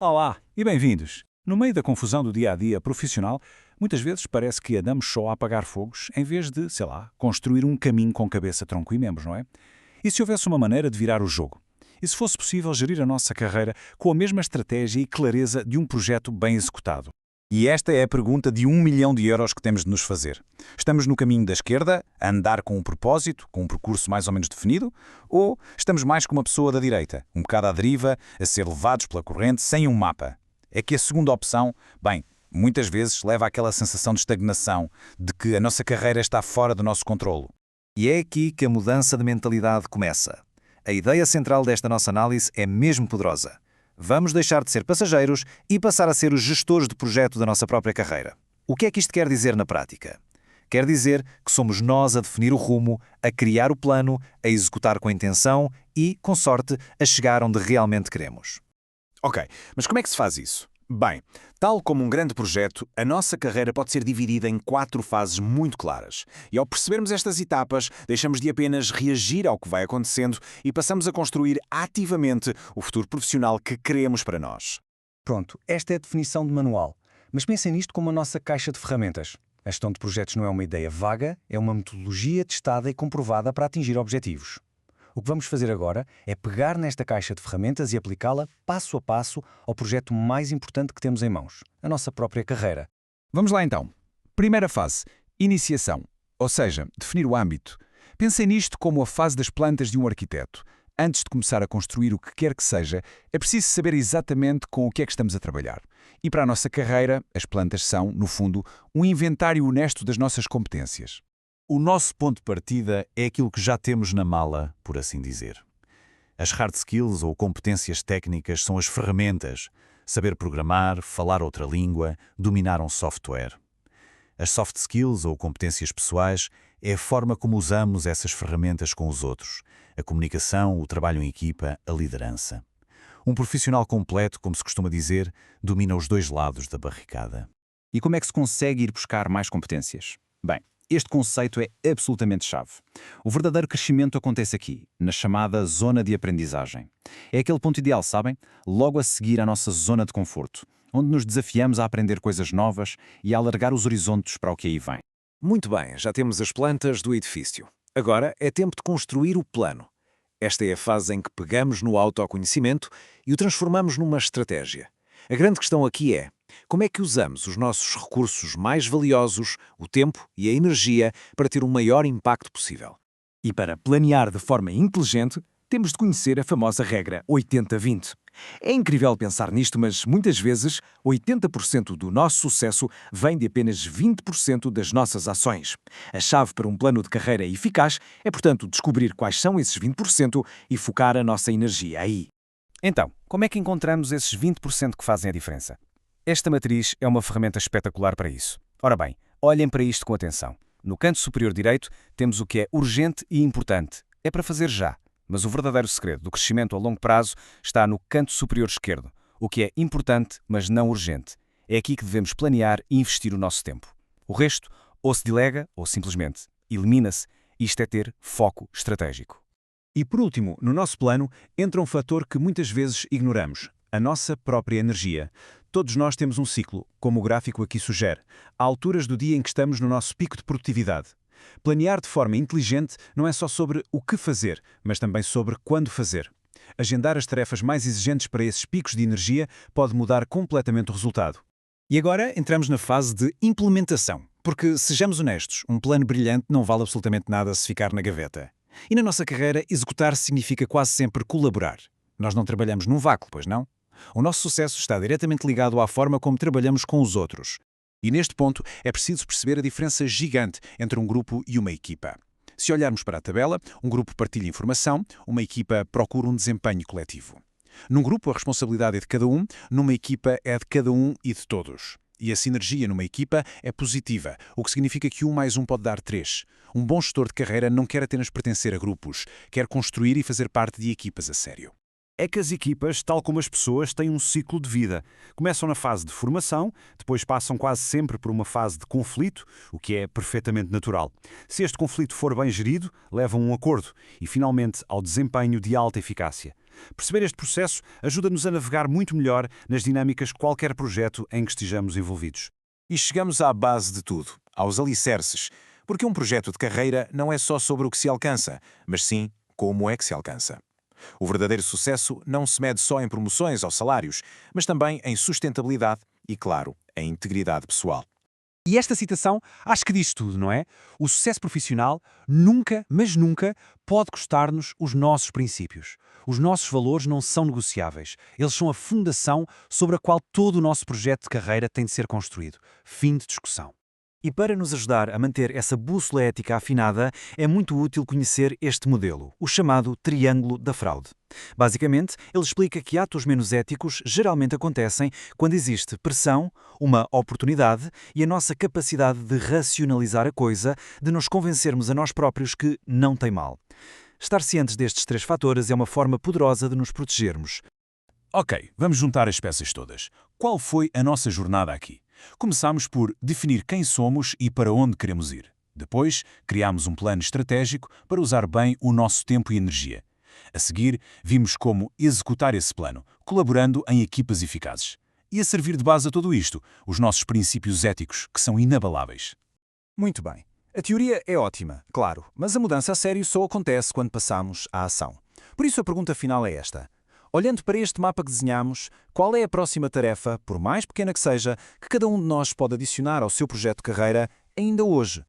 Olá e bem-vindos! No meio da confusão do dia-a-dia profissional, muitas vezes parece que andamos só a apagar fogos em vez de, sei lá, construir um caminho com cabeça, tronco e membros, não é? E se houvesse uma maneira de virar o jogo? E se fosse possível gerir a nossa carreira com a mesma estratégia e clareza de um projeto bem executado? E esta é a pergunta de 1 milhão de euros que temos de nos fazer. Estamos no caminho da esquerda, a andar com um propósito, com um percurso mais ou menos definido? Ou estamos mais como uma pessoa da direita, um bocado à deriva, a ser levados pela corrente, sem um mapa? É que a segunda opção, bem, muitas vezes leva àquela sensação de estagnação, de que a nossa carreira está fora do nosso controlo. E é aqui que a mudança de mentalidade começa. A ideia central desta nossa análise é mesmo poderosa. Vamos deixar de ser passageiros e passar a ser os gestores de projeto da nossa própria carreira. O que é que isto quer dizer na prática? Quer dizer que somos nós a definir o rumo, a criar o plano, a executar com intenção e, com sorte, a chegar onde realmente queremos. Ok, mas como é que se faz isso? Bem, tal como um grande projeto, a nossa carreira pode ser dividida em 4 fases muito claras. E ao percebermos estas etapas, deixamos de apenas reagir ao que vai acontecendo e passamos a construir ativamente o futuro profissional que queremos para nós. Pronto, esta é a definição de manual. Mas pensem nisto como a nossa caixa de ferramentas. A gestão de projetos não é uma ideia vaga, é uma metodologia testada e comprovada para atingir objetivos. O que vamos fazer agora é pegar nesta caixa de ferramentas e aplicá-la passo a passo ao projeto mais importante que temos em mãos, a nossa própria carreira. Vamos lá então. Primeira fase, iniciação, ou seja, definir o âmbito. Pensem nisto como a fase das plantas de um arquiteto. Antes de começar a construir o que quer que seja, é preciso saber exatamente com o que é que estamos a trabalhar. E para a nossa carreira, as plantas são, no fundo, um inventário honesto das nossas competências. O nosso ponto de partida é aquilo que já temos na mala, por assim dizer. As hard skills ou competências técnicas são as ferramentas, saber programar, falar outra língua, dominar um software. As soft skills ou competências pessoais é a forma como usamos essas ferramentas com os outros, a comunicação, o trabalho em equipa, a liderança. Um profissional completo, como se costuma dizer, domina os 2 lados da barricada. E como é que se consegue ir buscar mais competências? Bem, este conceito é absolutamente chave. O verdadeiro crescimento acontece aqui, na chamada zona de aprendizagem. É aquele ponto ideal, sabem? Logo a seguir à nossa zona de conforto, onde nos desafiamos a aprender coisas novas e a alargar os horizontes para o que aí vem. Muito bem, já temos as plantas do edifício. Agora é tempo de construir o plano. Esta é a fase em que pegamos no autoconhecimento e o transformamos numa estratégia. A grande questão aqui é: como é que usamos os nossos recursos mais valiosos, o tempo e a energia, para ter o maior impacto possível? E para planear de forma inteligente, temos de conhecer a famosa regra 80-20. É incrível pensar nisto, mas muitas vezes 80% do nosso sucesso vem de apenas 20% das nossas ações. A chave para um plano de carreira eficaz é, portanto, descobrir quais são esses 20% e focar a nossa energia aí. Então, como é que encontramos esses 20% que fazem a diferença? Esta matriz é uma ferramenta espetacular para isso. Ora bem, olhem para isto com atenção. No canto superior direito temos o que é urgente e importante. É para fazer já. Mas o verdadeiro segredo do crescimento a longo prazo está no canto superior esquerdo, o que é importante, mas não urgente. É aqui que devemos planear e investir o nosso tempo. O resto ou se delega ou simplesmente elimina-se. Isto é ter foco estratégico. E por último, no nosso plano, entra um fator que muitas vezes ignoramos: a nossa própria energia. Todos nós temos um ciclo, como o gráfico aqui sugere. Há alturas do dia em que estamos no nosso pico de produtividade. Planear de forma inteligente não é só sobre o que fazer, mas também sobre quando fazer. Agendar as tarefas mais exigentes para esses picos de energia pode mudar completamente o resultado. E agora entramos na fase de implementação. Porque, sejamos honestos, um plano brilhante não vale absolutamente nada se ficar na gaveta. E na nossa carreira, executar significa quase sempre colaborar. Nós não trabalhamos num vácuo, pois não? O nosso sucesso está diretamente ligado à forma como trabalhamos com os outros. E neste ponto é preciso perceber a diferença gigante entre um grupo e uma equipa. Se olharmos para a tabela, um grupo partilha informação, uma equipa procura um desempenho coletivo. Num grupo a responsabilidade é de cada um, numa equipa é de cada um e de todos. E a sinergia numa equipa é positiva, o que significa que 1 mais 1 pode dar 3. Um bom gestor de carreira não quer apenas pertencer a grupos, quer construir e fazer parte de equipas a sério. É que as equipas, tal como as pessoas, têm um ciclo de vida. Começam na fase de formação, depois passam quase sempre por uma fase de conflito, o que é perfeitamente natural. Se este conflito for bem gerido, leva a um acordo e, finalmente, ao desempenho de alta eficácia. Perceber este processo ajuda-nos a navegar muito melhor nas dinâmicas de qualquer projeto em que estejamos envolvidos. E chegamos à base de tudo, aos alicerces, porque um projeto de carreira não é só sobre o que se alcança, mas sim como é que se alcança. O verdadeiro sucesso não se mede só em promoções ou salários, mas também em sustentabilidade e, claro, em integridade pessoal. E esta citação acho que diz tudo, não é? O sucesso profissional nunca, mas nunca, pode custar-nos os nossos princípios. Os nossos valores não são negociáveis. Eles são a fundação sobre a qual todo o nosso projeto de carreira tem de ser construído. Fim de discussão. E para nos ajudar a manter essa bússola ética afinada, é muito útil conhecer este modelo, o chamado Triângulo da Fraude. Basicamente, ele explica que atos menos éticos geralmente acontecem quando existe pressão, uma oportunidade e a nossa capacidade de racionalizar a coisa, de nos convencermos a nós próprios que não tem mal. Estar cientes destes 3 fatores é uma forma poderosa de nos protegermos. Ok, vamos juntar as peças todas. Qual foi a nossa jornada aqui? Começámos por definir quem somos e para onde queremos ir. Depois, criámos um plano estratégico para usar bem o nosso tempo e energia. A seguir, vimos como executar esse plano, colaborando em equipas eficazes. E a servir de base a tudo isto, os nossos princípios éticos, que são inabaláveis. Muito bem. A teoria é ótima, claro, mas a mudança a sério só acontece quando passamos à ação. Por isso a pergunta final é esta. Olhando para este mapa que desenhamos, qual é a próxima tarefa, por mais pequena que seja, que cada um de nós pode adicionar ao seu projeto de carreira ainda hoje?